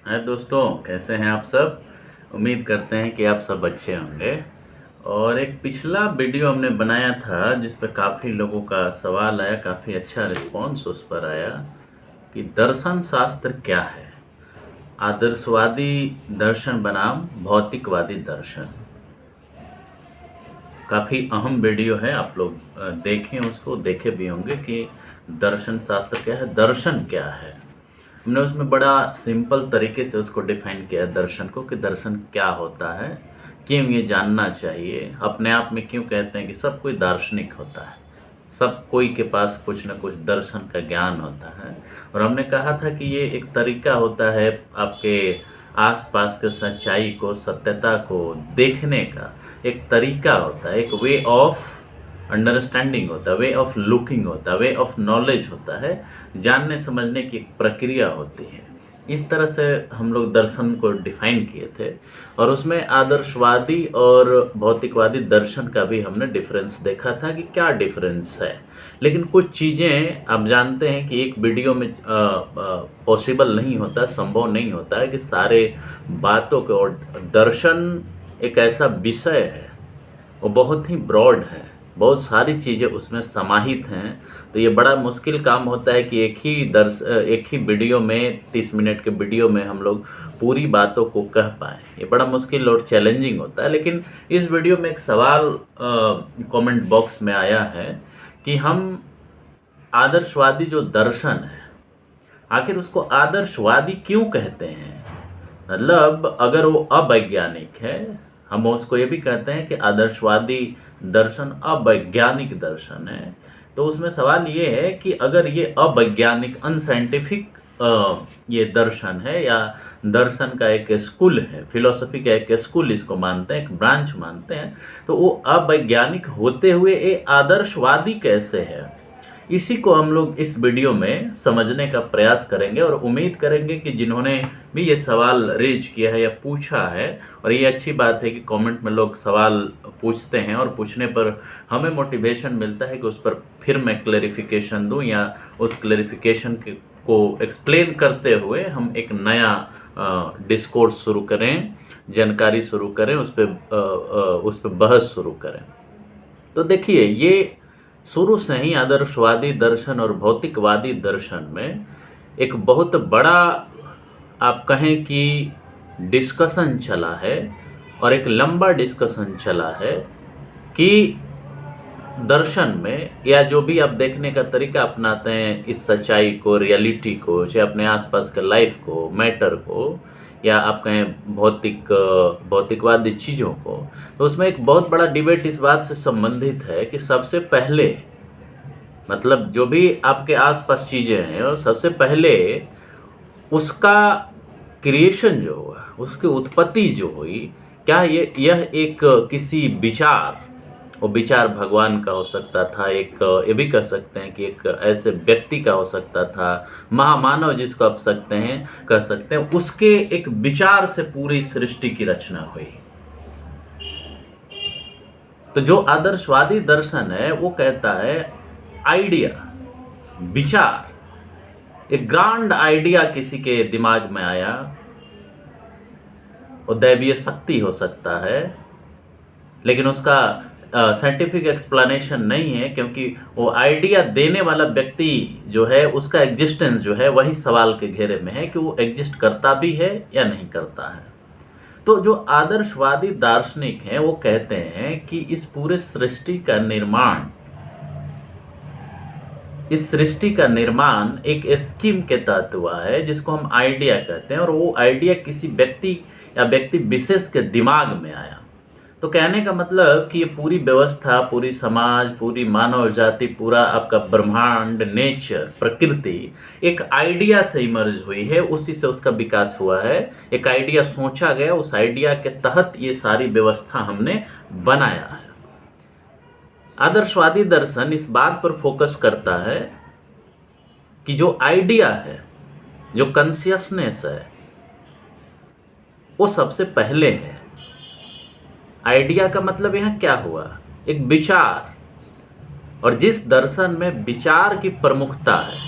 है दोस्तों, कैसे हैं आप सब। उम्मीद करते हैं कि आप सब अच्छे होंगे। और एक पिछला वीडियो हमने बनाया था जिस पर काफ़ी लोगों का सवाल आया, काफ़ी अच्छा रिस्पॉन्स उस पर आया कि दर्शन शास्त्र क्या है। आदर्शवादी दर्शन बनाम भौतिकवादी दर्शन। काफ़ी अहम वीडियो है, आप लोग देखें, उसको देखे भी होंगे कि दर्शन शास्त्र क्या है, दर्शन क्या है। हमने उसमें बड़ा सिंपल तरीके से उसको डिफाइन किया है दर्शन को, कि दर्शन क्या होता है, क्यों ये जानना चाहिए, अपने आप में क्यों कहते हैं कि सब कोई दार्शनिक होता है, सब कोई के पास कुछ न कुछ दर्शन का ज्ञान होता है। और हमने कहा था कि ये एक तरीका होता है आपके आसपास के सच्चाई को, सत्यता को देखने का एक तरीका होता है, एक वे ऑफ अंडरस्टैंडिंग होता है, वे ऑफ लुकिंग होता है, वे ऑफ नॉलेज होता है, जानने समझने की एक प्रक्रिया होती है। इस तरह से हम लोग दर्शन को डिफाइन किए थे। और उसमें आदर्शवादी और भौतिकवादी दर्शन का भी हमने डिफरेंस देखा था कि क्या डिफरेंस है। लेकिन कुछ चीज़ें आप जानते हैं कि एक वीडियो में पॉसिबल नहीं होता, संभव नहीं होता है कि सारे बातों को। और दर्शन एक ऐसा विषय है, वो बहुत ही ब्रॉड है, बहुत सारी चीज़ें उसमें समाहित हैं। तो ये बड़ा मुश्किल काम होता है कि एक ही वीडियो में, 30 मिनट के वीडियो में हम लोग पूरी बातों को कह पाएँ। ये बड़ा मुश्किल और चैलेंजिंग होता है। लेकिन इस वीडियो में एक सवाल कमेंट बॉक्स में आया है कि हम आदर्शवादी जो दर्शन है, आखिर उसको आदर्शवादी क्यों कहते हैं। मतलब अगर वो अवैज्ञानिक है, हम उसको ये भी कहते हैं कि आदर्शवादी दर्शन अवैज्ञानिक दर्शन है। तो उसमें सवाल ये है कि अगर ये अवैज्ञानिक अनसाइंटिफिक ये दर्शन है, या दर्शन का एक स्कूल है, फिलोसफी का एक स्कूल इसको मानते हैं, एक ब्रांच मानते हैं, तो वो अवैज्ञानिक होते हुए ये आदर्शवादी कैसे है। इसी को हम लोग इस वीडियो में समझने का प्रयास करेंगे। और उम्मीद करेंगे कि जिन्होंने भी ये सवाल रेज किया है या पूछा है, और ये अच्छी बात है कि कमेंट में लोग सवाल पूछते हैं और पूछने पर हमें मोटिवेशन मिलता है कि उस पर फिर मैं क्लैरिफिकेशन दूं, या उस क्लैरिफिकेशन को एक्सप्लेन करते हुए हम एक नया डिस्कोर्स शुरू करें, जानकारी शुरू करें, उस पर बहस शुरू करें। तो देखिए, ये शुरू से ही आदर्शवादी दर्शन और भौतिकवादी दर्शन में एक बहुत बड़ा, आप कहें कि डिस्कशन चला है, और एक लंबा डिस्कशन चला है कि दर्शन में, या जो भी आप देखने का तरीका अपनाते हैं इस सच्चाई को, रियलिटी को, चाहे अपने आसपास के लाइफ को, मैटर को, या आप कहें भौतिकवादी चीज़ों को, तो उसमें एक बहुत बड़ा डिबेट इस बात से संबंधित है कि सबसे पहले, मतलब जो भी आपके आसपास चीज़ें हैं, और सबसे पहले उसका क्रिएशन जो हुआ, उसकी उत्पत्ति जो हुई, क्या यह एक किसी विचार, वो विचार भगवान का हो सकता था, एक ये भी कह सकते हैं कि एक ऐसे व्यक्ति का हो सकता था, महामानव जिसको आप कह सकते हैं, उसके एक विचार से पूरी सृष्टि की रचना हुई। तो जो आदर्शवादी दर्शन है वो कहता है आइडिया, विचार, एक ग्रांड आइडिया किसी के दिमाग में आया, वो दैवीय शक्ति हो सकता है, लेकिन उसका साइंटिफिक एक्सप्लेनेशन नहीं है, क्योंकि वो आइडिया देने वाला व्यक्ति जो है, उसका एग्जिस्टेंस जो है वही सवाल के घेरे में है कि वो एग्जिस्ट करता भी है या नहीं करता है। तो जो आदर्शवादी दार्शनिक हैं वो कहते हैं कि इस पूरे सृष्टि का निर्माण, इस सृष्टि का निर्माण एक स्कीम के तहत हुआ है, जिसको हम आइडिया कहते हैं, और वो आइडिया किसी व्यक्ति या व्यक्ति विशेष के दिमाग में आया। तो कहने का मतलब कि ये पूरी व्यवस्था, पूरी समाज, पूरी मानव जाति, पूरा आपका ब्रह्मांड, नेचर, प्रकृति एक आइडिया से इमर्ज हुई है, उसी से उसका विकास हुआ है। एक आइडिया सोचा गया, उस आइडिया के तहत ये सारी व्यवस्था हमने बनाया है। आदर्शवादी दर्शन इस बात पर फोकस करता है कि जो आइडिया है, जो कॉन्शियसनेस है, वो सबसे पहले है। आइडिया का मतलब यहाँ क्या हुआ, एक विचार। और जिस दर्शन में विचार की प्रमुखता है,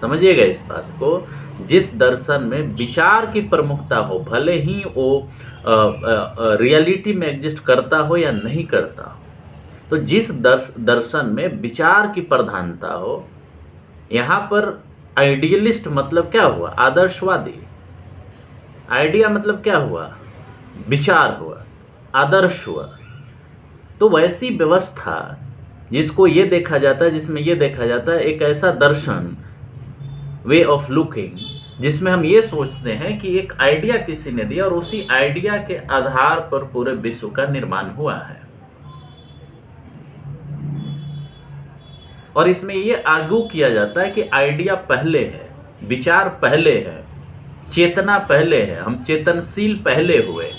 समझिएगा इस बात को, जिस दर्शन में विचार की प्रमुखता हो, भले ही वो रियलिटी में एग्जिस्ट करता हो या नहीं करता हो, तो जिस दर्शन में विचार की प्रधानता हो, यहाँ पर आइडियलिस्ट मतलब क्या हुआ? आदर्शवादी। आइडिया मतलब क्या हुआ? विचार हुआ, आदर्श हुआ। तो वैसी व्यवस्था जिसको ये देखा जाता है, जिसमें ये देखा जाता है एक ऐसा दर्शन, वे ऑफ लुकिंग, जिसमें हम ये सोचते हैं कि एक आइडिया किसी ने दिया और उसी आइडिया के आधार पर पूरे विश्व का निर्माण हुआ है। और इसमें ये आर्ग्यू किया जाता है कि आइडिया पहले है, विचार पहले है, चेतना पहले है, हम चेतनशील पहले हुए,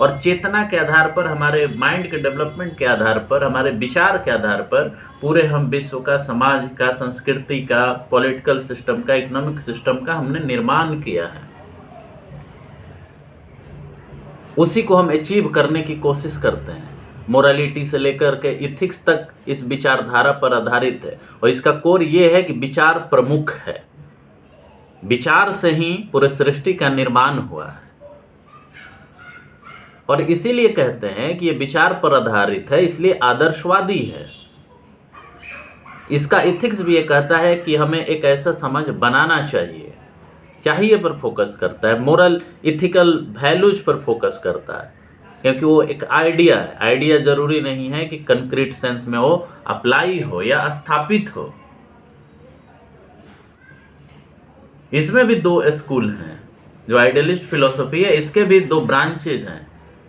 और चेतना के आधार पर, हमारे माइंड के डेवलपमेंट के आधार पर, हमारे विचार के आधार पर पूरे हम विश्व का, समाज का, संस्कृति का, पॉलिटिकल सिस्टम का, इकोनॉमिक सिस्टम का हमने निर्माण किया है। उसी को हम अचीव करने की कोशिश करते हैं। मोरालिटी से लेकर के इथिक्स तक इस विचारधारा पर आधारित है, और इसका कोर ये है कि विचार प्रमुख है। विचार से ही पूरे सृष्टि का निर्माण हुआ है, और इसीलिए कहते हैं कि ये विचार पर आधारित है, इसलिए आदर्शवादी है। इसका इथिक्स भी ये कहता है कि हमें एक ऐसा समाज बनाना चाहिए पर फोकस करता है, मोरल इथिकल वैल्यूज पर फोकस करता है, क्योंकि वो एक आइडिया है। आइडिया जरूरी नहीं है कि कंक्रीट सेंस में वो अप्लाई हो या स्थापित हो। इसमें भी दो स्कूल हैं। जो आइडियलिस्ट फिलॉसफी है, इसके भी दो ब्रांचेज हैं।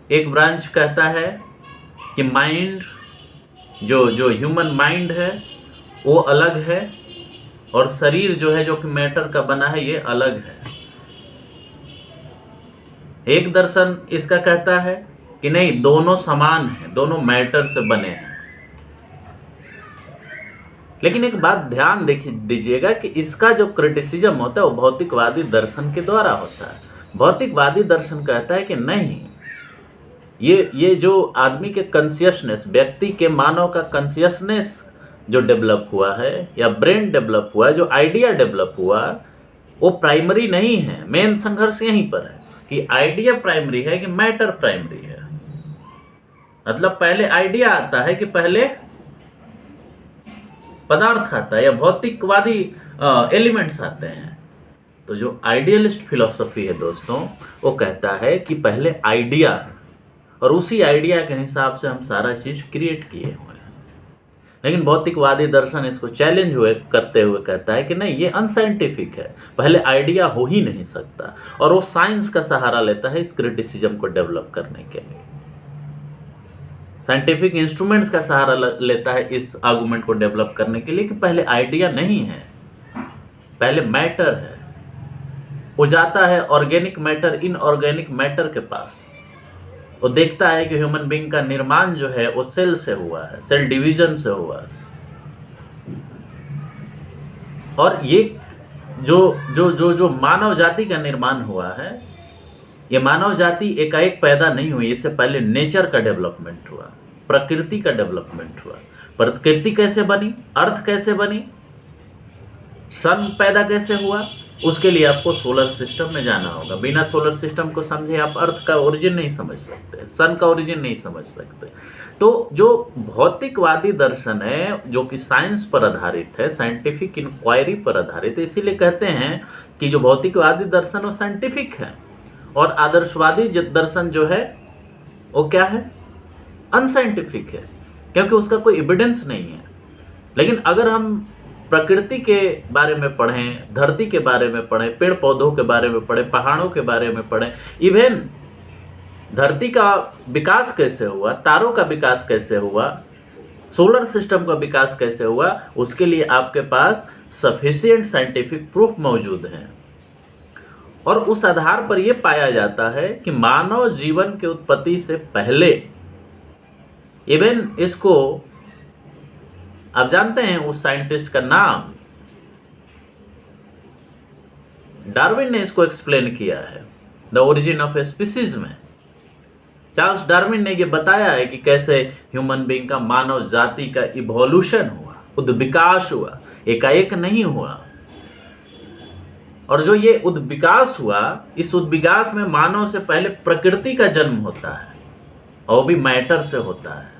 एक ब्रांच कहता है कि माइंड, जो ह्यूमन माइंड है वो अलग है, और शरीर जो है, जो कि मैटर का बना है, ये अलग है। एक दर्शन इसका कहता है कि नहीं, दोनों समान हैं, दोनों मैटर से बने हैं। लेकिन एक बात ध्यान दीजिएगा कि इसका जो क्रिटिसिज्म होता है वो भौतिकवादी दर्शन के द्वारा होता है। भौतिकवादी दर्शन कहता है कि नहीं, ये जो आदमी के कॉन्शियसनेस, व्यक्ति के, मानव का कॉन्शियसनेस जो डेवलप हुआ है, या ब्रेन डेवलप हुआ है, जो आइडिया डेवलप हुआ, वो प्राइमरी नहीं है। मेन संघर्ष यहीं पर है कि आइडिया प्राइमरी है कि मैटर प्राइमरी है। मतलब पहले आइडिया आता है कि पहले पदार्थ आता है, या भौतिकवादी एलिमेंट्स आते हैं। तो जो आइडियलिस्ट फिलॉसफी है दोस्तों, वो कहता है कि पहले आइडिया है, और उसी आइडिया के हिसाब से हम सारा चीज क्रिएट किए हुए हैं। लेकिन भौतिकवादी दर्शन इसको चैलेंज करते हुए कहता है कि नहीं, ये अनसाइंटिफिक है, पहले आइडिया हो ही नहीं सकता। और वो साइंस का सहारा लेता है इस क्रिटिसिज्म को डेवलप करने के लिए, साइंटिफिक इंस्ट्रूमेंट्स का सहारा लेता है इस आर्गुमेंट को डेवलप करने के लिए कि पहले आइडिया नहीं है, पहले मैटर है। वो जाता है ऑर्गेनिक मैटर, इनऑर्गेनिक मैटर के पास। वो देखता है कि ह्यूमन बीइंग का निर्माण जो है वो सेल से हुआ है, सेल डिवीजन से हुआ है। और ये जो मानव जाति का निर्माण हुआ है, ये मानव जाति एकाएक पैदा नहीं हुई। इससे पहले नेचर का डेवलपमेंट हुआ, प्रकृति का डेवलपमेंट हुआ। प्रकृति कैसे बनी, अर्थ कैसे बनी, सन पैदा कैसे हुआ, उसके लिए आपको सोलर सिस्टम में जाना होगा। बिना सोलर सिस्टम को समझे आप अर्थ का ओरिजिन नहीं समझ सकते, सन का ओरिजिन नहीं समझ सकते। तो जो भौतिकवादी दर्शन है, जो कि साइंस पर आधारित है, साइंटिफिक इंक्वायरी पर आधारित है, इसीलिए कहते हैं कि जो भौतिकवादी दर्शन वो साइंटिफिक है, और आदर्शवादी दर्शन जो है वो क्या है, अनसाइंटिफिक है, क्योंकि उसका कोई एविडेंस नहीं है। लेकिन अगर हम प्रकृति के बारे में पढ़ें, धरती के बारे में पढ़ें, पेड़ पौधों के बारे में पढ़ें, पहाड़ों के बारे में पढ़ें, इवन धरती का विकास कैसे हुआ, तारों का विकास कैसे हुआ, सोलर सिस्टम का विकास कैसे हुआ, उसके लिए आपके पास सफिशिएंट साइंटिफिक प्रूफ मौजूद हैं। और उस आधार पर यह पाया जाता है कि मानव जीवन के उत्पत्ति से पहले, इवन इसको आप जानते हैं उस साइंटिस्ट का नाम, डार्विन ने इसको एक्सप्लेन किया है the origin of a species में। चार्ल्स डार्विन ने ये बताया है कि कैसे ह्यूमन बीइंग का, मानव जाति का इवोल्यूशन हुआ, उद्विकास हुआ, एकाएक नहीं हुआ। और जो ये उद्विकास हुआ, इस उद्विकास में मानव से पहले प्रकृति का जन्म होता है, और वो भी मैटर से होता है,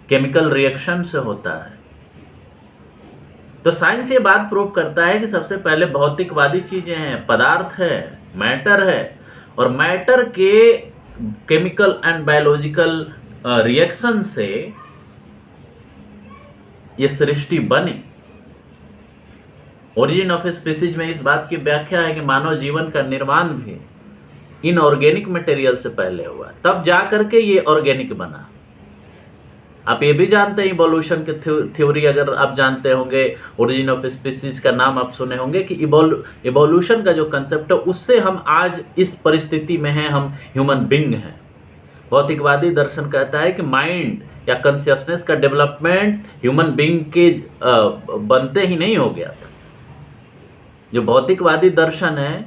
केमिकल रिएक्शन से होता है। तो साइंस ये बात प्रूव करता है कि सबसे पहले भौतिकवादी चीजें हैं, पदार्थ है, मैटर है, और मैटर के केमिकल एंड बायोलॉजिकल रिएक्शन से ये सृष्टि बनी। ओरिजिन ऑफ स्पीसीज में इस बात की व्याख्या है कि मानव जीवन का निर्माण भी इनऑर्गेनिक मटेरियल से पहले हुआ, तब जा करके ये ऑर्गेनिक बना। आप ये भी जानते हैं इवोल्यूशन के थ्योरी, अगर आप जानते होंगे, ओरिजिन ऑफ स्पीसीज का नाम आप सुने होंगे, कि इवोल्यूशन का जो कंसेप्ट है उससे हम आज इस परिस्थिति में हैं, हम ह्यूमन बीइंग हैं। भौतिकवादी दर्शन कहता है कि माइंड या कॉन्शियसनेस का डेवलपमेंट ह्यूमन बीइंग के बनते ही नहीं हो गया था। जो भौतिकवादी दर्शन है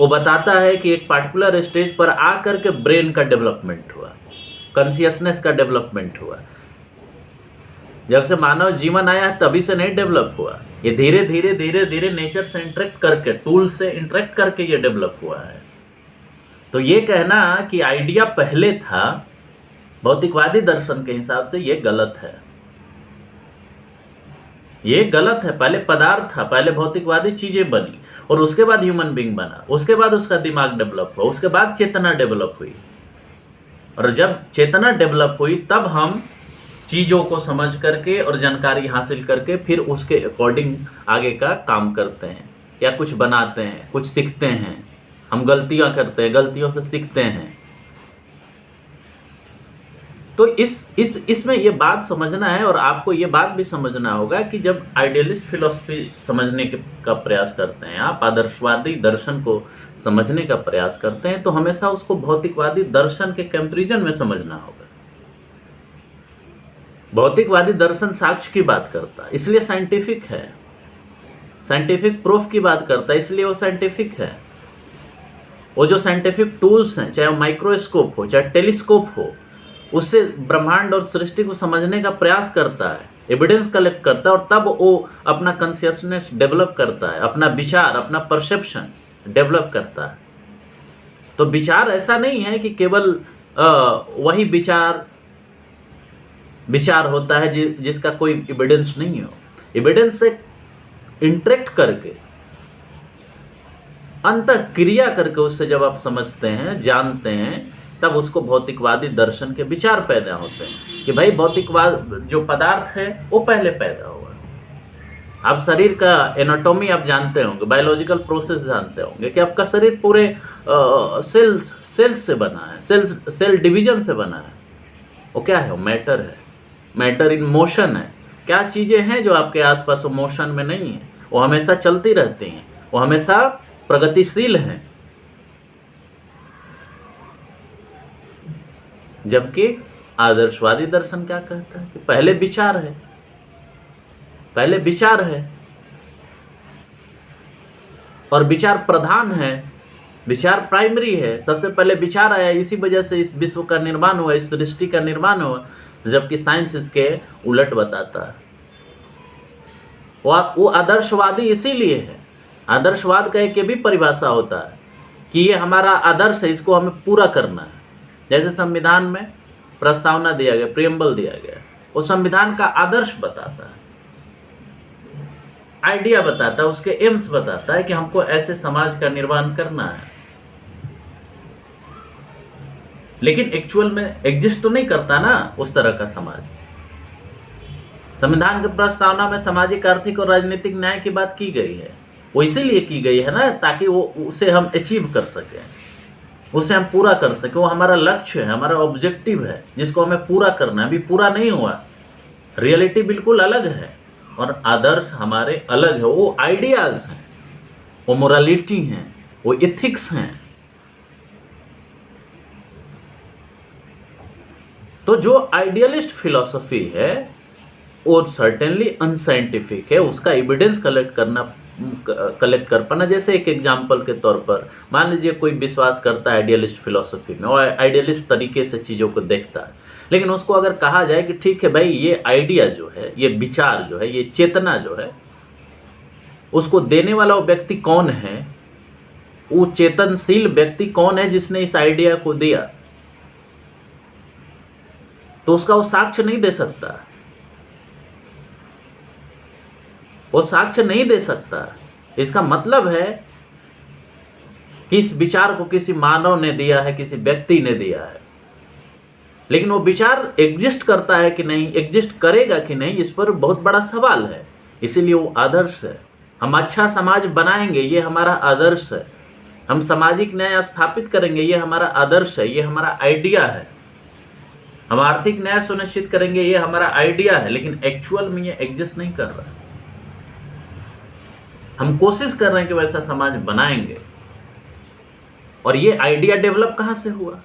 वो बताता है कि एक पार्टिकुलर स्टेज पर आकर के ब्रेन का डेवलपमेंट हुआ, कॉन्शियसनेस का डेवलपमेंट हुआ। जब से मानव जीवन आया है तभी से नहीं डेवलप हुआ, ये धीरे धीरे धीरे धीरे नेचर से इंटरेक्ट करके, टूल से इंटरेक्ट करके ये डेवलप हुआ है। तो ये कहना कि आइडिया पहले था, भौतिकवादी दर्शन के हिसाब से ये गलत है, ये गलत है। पहले पदार्थ था, पहले भौतिकवादी चीजें बनी, और उसके बाद ह्यूमन बीइंग बना, उसके बाद उसका दिमाग डेवलप हुआ, उसके बाद चेतना डेवलप हुई, और जब चेतना डेवलप हुई तब हम चीज़ों को समझ करके और जानकारी हासिल करके फिर उसके अकॉर्डिंग आगे का काम करते हैं, या कुछ बनाते हैं, कुछ सीखते हैं। हम गलतियां करते हैं, गलतियों से सीखते हैं। तो इसमें ये बात समझना है, और आपको ये बात भी समझना होगा कि जब आइडियलिस्ट फिलॉसफी समझने का प्रयास करते हैं, आप आदर्शवादी दर्शन को समझने का प्रयास करते हैं, तो हमेशा उसको भौतिकवादी दर्शन के कंपैरिजन में समझना होगा। भौतिकवादी दर्शन साक्ष्य की बात करता है, इसलिए साइंटिफिक है, साइंटिफिक प्रूफ की बात करता है, इसलिए वो साइंटिफिक है। वो जो साइंटिफिक टूल्स हैं, चाहे वो माइक्रोस्कोप हो, चाहे टेलीस्कोप हो, उससे ब्रह्मांड और सृष्टि को समझने का प्रयास करता है, एविडेंस कलेक्ट करता है, और तब वो अपना कॉन्शियसनेस डेवलप करता है, अपना विचार, अपना परसेप्शन डेवलप करता है। तो विचार ऐसा नहीं है कि केवल वही विचार होता है जिसका कोई एविडेंस नहीं हो। एविडेंस से इंटरेक्ट करके, अंतःक्रिया करके उससे जब आप समझते हैं, जानते हैं, तब उसको भौतिकवादी दर्शन के विचार पैदा होते हैं कि भाई भौतिकवाद जो पदार्थ है वो पहले पैदा हुआ। आप शरीर का एनाटॉमी आप जानते होंगे, बायोलॉजिकल प्रोसेस जानते होंगे कि आपका शरीर पूरे सेल्स से बना है, सेल डिवीजन से बना है। वो क्या है? वो मैटर है, मैटर इन मोशन है। क्या चीज़ें हैं जो आपके आसपास वो मोशन में नहीं है, वो हमेशा चलती रहती हैं, वो हमेशा प्रगतिशील हैं। जबकि आदर्शवादी दर्शन क्या कहता है कि पहले विचार है, पहले विचार है, और विचार प्रधान है, विचार प्राइमरी है। सबसे पहले विचार आया, इसी वजह से इस विश्व का निर्माण हुआ, इस सृष्टि का निर्माण हुआ। जबकि साइंस इसके उलट बताता है। वो आदर्शवादी इसीलिए है। आदर्शवाद का एक ये भी परिभाषा होता है कि ये हमारा आदर्श है, इसको हमें पूरा करना है। जैसे संविधान में प्रस्तावना दिया गया, प्रियम्बल दिया गया, वो संविधान का आदर्श बताता है, आइडिया बताता है, उसके एम्स बताता है कि हमको ऐसे समाज का निर्माण करना है। लेकिन एक्चुअल में एग्जिस्ट तो नहीं करता ना उस तरह का समाज। संविधान की प्रस्तावना में सामाजिक, आर्थिक और राजनीतिक न्याय की बात की गई है। वो इसीलिए की गई है ना, ताकि वो उसे हम अचीव कर सकें, उसे हम पूरा कर सकें। वो हमारा लक्ष्य है, हमारा ऑब्जेक्टिव है, जिसको हमें पूरा करना है। अभी पूरा नहीं हुआ, रियलिटी बिल्कुल अलग है, और आदर्श हमारे अलग है। वो आइडियाज हैं, वो मोरालिटी हैं, वो इथिक्स हैं। तो जो आइडियलिस्ट फिलॉसफी है वो सर्टेनली अनसाइंटिफिक है। उसका एविडेंस कलेक्ट कर पाना, जैसे एक एग्जाम्पल के तौर पर मान लीजिए कोई विश्वास करता है आइडियलिस्ट फिलॉसफी में, और आइडियलिस्ट तरीके से चीज़ों को देखता है। लेकिन उसको अगर कहा जाए कि ठीक है भाई, ये आइडिया जो है, ये विचार जो है, ये चेतना जो है, उसको देने वाला वो व्यक्ति कौन है, वो चेतनशील व्यक्ति कौन है जिसने इस आइडिया को दिया, तो उसका वो साक्ष्य नहीं दे सकता, वो साक्ष्य नहीं दे सकता। इसका मतलब है कि इस विचार को किसी मानव ने दिया है, किसी व्यक्ति ने दिया है, लेकिन वो विचार एग्जिस्ट करता है कि नहीं, एग्जिस्ट करेगा कि नहीं, इस पर बहुत बड़ा सवाल है। इसीलिए वो आदर्श है। हम अच्छा समाज बनाएंगे, ये हमारा आदर्श है। हम सामाजिक न्याय स्थापित करेंगे, ये हमारा आदर्श है, ये हमारा आइडिया है। हम आर्थिक न्याय सुनिश्चित करेंगे, ये हमारा आइडिया है, लेकिन एक्चुअल में ये एग्जिस्ट नहीं कर रहा है। हम कोशिश कर रहे हैं कि वैसा समाज बनाएंगे, और ये आइडिया डेवलप कहाँ से हुआ?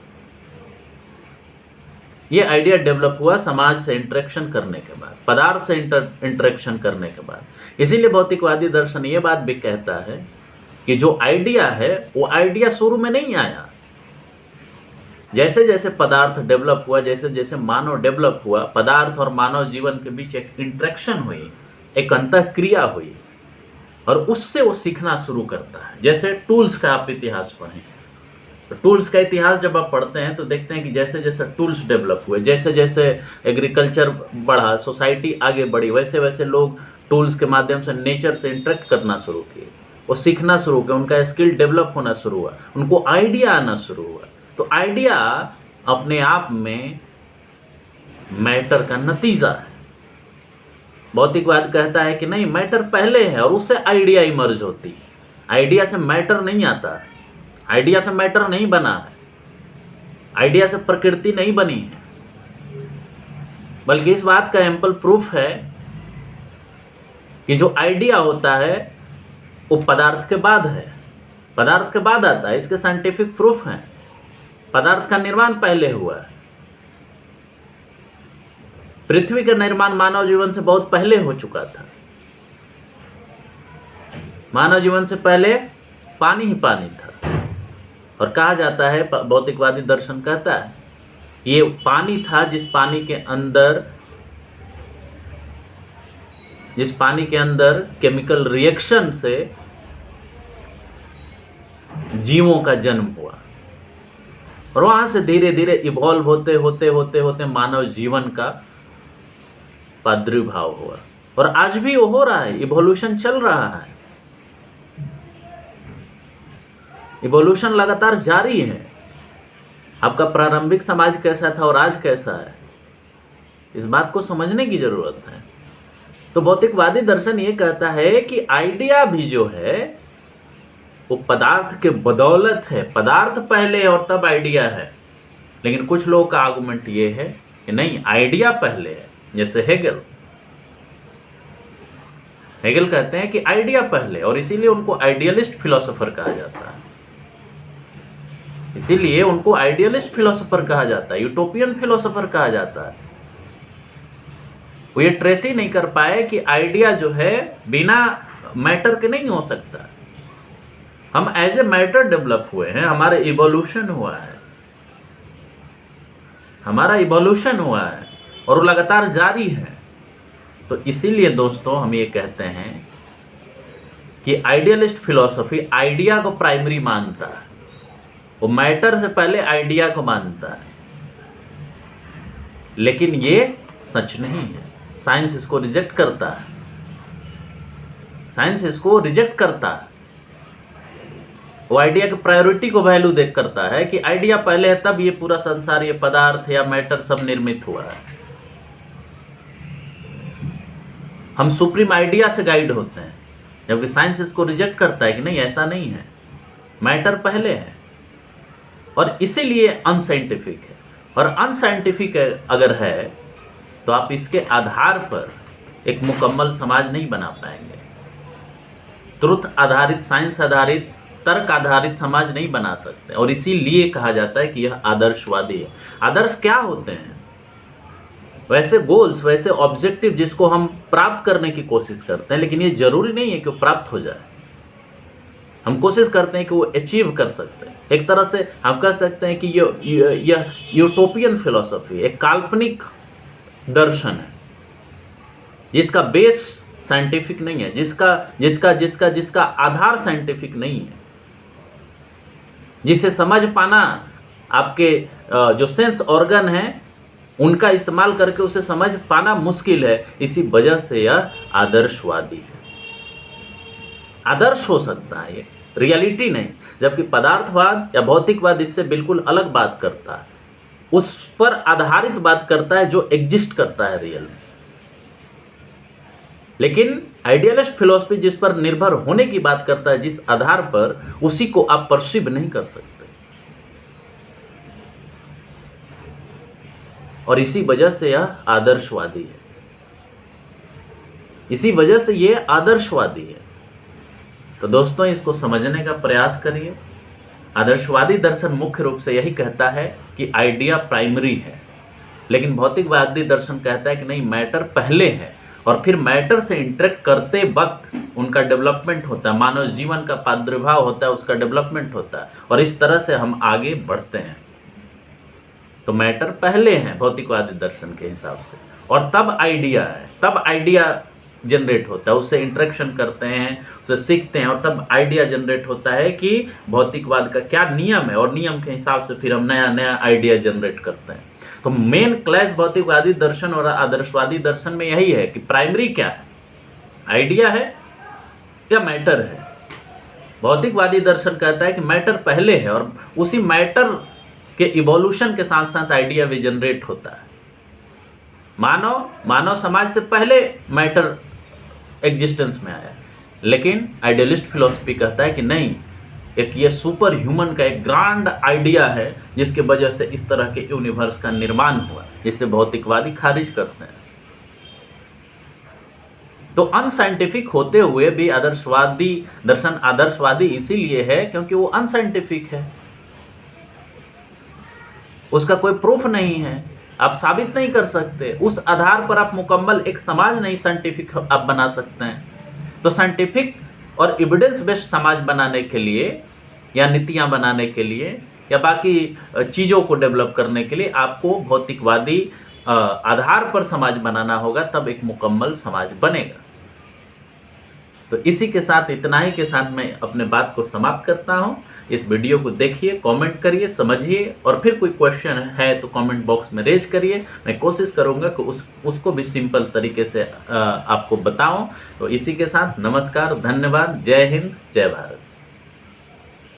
ये आइडिया डेवलप हुआ समाज से इंटरेक्शन करने के बाद, पदार्थ से इंटरेक्शन करने के बाद। इसीलिए भौतिकवादी दर्शन ये बात भी कहता है कि जो आइडिया है वो आइडिया शुरू में नहीं आया। जैसे जैसे पदार्थ डेवलप हुआ, जैसे जैसे मानव डेवलप हुआ, पदार्थ और मानव जीवन के बीच एक इंटरेक्शन हुई, एक अंतःक्रिया हुई, और उससे वो सीखना शुरू करता है। जैसे टूल्स का आप इतिहास पढ़ें, तो टूल्स का इतिहास जब आप पढ़ते हैं तो देखते हैं कि जैसे जैसे टूल्स डेवलप हुए, जैसे जैसे एग्रीकल्चर बढ़ा, सोसाइटी आगे बढ़ी, वैसे वैसे लोग टूल्स के माध्यम से नेचर से इंटरेक्ट करना शुरू किए, वो सीखना शुरू किया, उनका स्किल डेवलप होना शुरू हुआ, उनको आइडिया आना शुरू हुआ। तो आइडिया अपने आप में मैटर का नतीजा है। भौतिकवाद कहता है कि नहीं, मैटर पहले है और उससे आइडिया इमर्ज होती है। आइडिया से मैटर नहीं आता है, आइडिया से मैटर नहीं बना है, आइडिया से प्रकृति नहीं बनी है। बल्कि इस बात का एम्पल प्रूफ है कि जो आइडिया होता है वो पदार्थ के बाद है, पदार्थ के बाद आता है। इसके साइंटिफिक प्रूफ हैं। पदार्थ का निर्माण पहले हुआ है। पृथ्वी का निर्माण मानव जीवन से बहुत पहले हो चुका था। मानव जीवन से पहले पानी ही पानी था, और कहा जाता है, भौतिकवादी दर्शन कहता है, ये पानी था जिस पानी के अंदर केमिकल रिएक्शन से जीवों का जन्म हुआ, और वहां से धीरे धीरे इवॉल्व होते होते होते होते मानव जीवन का प्रादुर्भाव हुआ। और आज भी वो हो रहा है, इवोल्यूशन चल रहा है, इवोल्यूशन लगातार जारी है। आपका प्रारंभिक समाज कैसा था और आज कैसा है, इस बात को समझने की जरूरत है। तो भौतिकवादी दर्शन ये कहता है कि आइडिया भी जो है वो पदार्थ के बदौलत है। पदार्थ पहले है और तब आइडिया है। लेकिन कुछ लोगों का आर्गुमेंट ये है कि नहीं, आइडिया पहले है। जैसे हेगल कहते हैं कि आइडिया पहले, और इसीलिए उनको आइडियलिस्ट फिलोसोफर कहा जाता है। इसीलिए उनको आइडियलिस्ट फिलोसोफर कहा जाता है, यूटोपियन फिलोसोफर कहा जाता है। वो ये ट्रेस ही नहीं कर पाए कि आइडिया जो है बिना मैटर के नहीं हो सकता। हम एज ए मैटर डेवलप हुए हैं, हमारा इवोल्यूशन हुआ है, हमारा इवोल्यूशन हुआ है और वो लगातार जारी है। तो इसीलिए दोस्तों हम ये कहते हैं कि आइडियलिस्ट फिलॉसफी आइडिया को प्राइमरी मानता है, वो मैटर से पहले आइडिया को मानता है। लेकिन ये सच नहीं है, साइंस इसको रिजेक्ट करता है, साइंस इसको रिजेक्ट करता है। वो आइडिया की प्रायोरिटी को वैल्यू देख करता है कि आइडिया पहले है, तब ये पूरा संसार, ये पदार्थ या मैटर सब निर्मित हुआ है। हम सुप्रीम आइडिया से गाइड होते हैं, जबकि साइंस इसको रिजेक्ट करता है कि नहीं, ऐसा नहीं है, मैटर पहले है। और इसीलिए अनसाइंटिफिक है। और अनसाइंटिफिक अगर है तो आप इसके आधार पर एक मुकम्मल समाज नहीं बना पाएंगे। ट्रुथ आधारित, साइंस आधारित, तर्क आधारित समाज नहीं बना सकते। और इसीलिए कहा जाता है कि यह आदर्शवादी है। आदर्श क्या होते हैं? वैसे गोल्स, वैसे ऑब्जेक्टिव जिसको हम प्राप्त करने की कोशिश करते हैं, लेकिन ये जरूरी नहीं है कि वो प्राप्त हो जाए। हम कोशिश करते हैं कि वो अचीव कर सकते हैं। एक तरह से हम कह सकते हैं कि यह यूटोपियन फिलॉसफी एक काल्पनिक दर्शन है, जिसका बेस साइंटिफिक नहीं है, जिसका आधार साइंटिफिक नहीं है, जिसे समझ पाना आपके जो सेंस ऑर्गन है उनका इस्तेमाल करके उसे समझ पाना मुश्किल है, इसी वजह से यह आदर्शवादी है। आदर्श हो सकता है, ये रियलिटी नहीं, जबकि पदार्थवाद या भौतिकवाद इससे बिल्कुल अलग बात करता है, उस पर आधारित बात करता है जो एग्जिस्ट करता है रियल में। लेकिन आइडियलिस्ट फिलॉसफी जिस पर निर्भर होने की बात करता है, जिस आधार पर, उसी को आप परसीव नहीं कर सकते, और इसी वजह से यह आदर्शवादी है, इसी वजह से यह आदर्शवादी है। तो दोस्तों, इसको समझने का प्रयास करिए। आदर्शवादी दर्शन मुख्य रूप से यही कहता है कि आइडिया प्राइमरी है, लेकिन भौतिकवादी दर्शन कहता है कि नहीं, मैटर पहले है और फिर मैटर से इंटरेक्ट करते वक्त उनका डेवलपमेंट होता है, मानव जीवन का प्रादुर्भाव होता है, उसका डेवलपमेंट होता है, और इस तरह से हम आगे बढ़ते हैं। तो मैटर पहले है भौतिकवादी दर्शन के हिसाब से, और तब आइडिया है, तब आइडिया जनरेट होता है, उससे इंटरेक्शन करते हैं, उससे सीखते हैं, और तब आइडिया जनरेट होता है कि भौतिकवाद का क्या नियम है, और नियम के हिसाब से फिर हम नया नया आइडिया जनरेट करते हैं। तो मेन क्लैश भौतिकवादी दर्शन और आदर्शवादी दर्शन में यही है कि प्राइमरी क्या है, आइडिया है या मैटर है। भौतिकवादी दर्शन कहता है कि मैटर पहले है और उसी मैटर के इवोल्यूशन के साथ साथ आइडिया भी जनरेट होता है। मानव समाज से पहले मैटर एग्जिस्टेंस में आया, लेकिन आइडियलिस्ट फिलॉसफी कहता है कि नहीं, एक ये सुपर ह्यूमन का एक ग्रांड आइडिया है जिसके वजह से इस तरह के यूनिवर्स का निर्माण हुआ, जिससे भौतिकवादी खारिज करते हैं। तो अनसाइंटिफिक होते हुए भी आदर्शवादी दर्शन आदर्शवादी इसीलिए है क्योंकि वो अनसाइंटिफिक है, उसका कोई प्रूफ नहीं है, आप साबित नहीं कर सकते, उस आधार पर आप मुकम्मल एक समाज नहीं साइंटिफिक आप बना सकते हैं। तो साइंटिफिक और एविडेंस बेस्ड समाज बनाने के लिए या नीतियां बनाने के लिए या बाकी चीज़ों को डेवलप करने के लिए आपको भौतिकवादी आधार पर समाज बनाना होगा, तब एक मुकम्मल समाज बनेगा। तो इसी के साथ, इतना ही के साथ मैं अपने बात को समाप्त करता हूँ। इस वीडियो को देखिए, कमेंट करिए, समझिए, और फिर कोई क्वेश्चन है तो कमेंट बॉक्स में रेज करिए। मैं कोशिश करूँगा कि उसको भी सिंपल तरीके से आपको बताऊं। तो इसी के साथ नमस्कार, धन्यवाद, जय हिंद, जय भारत।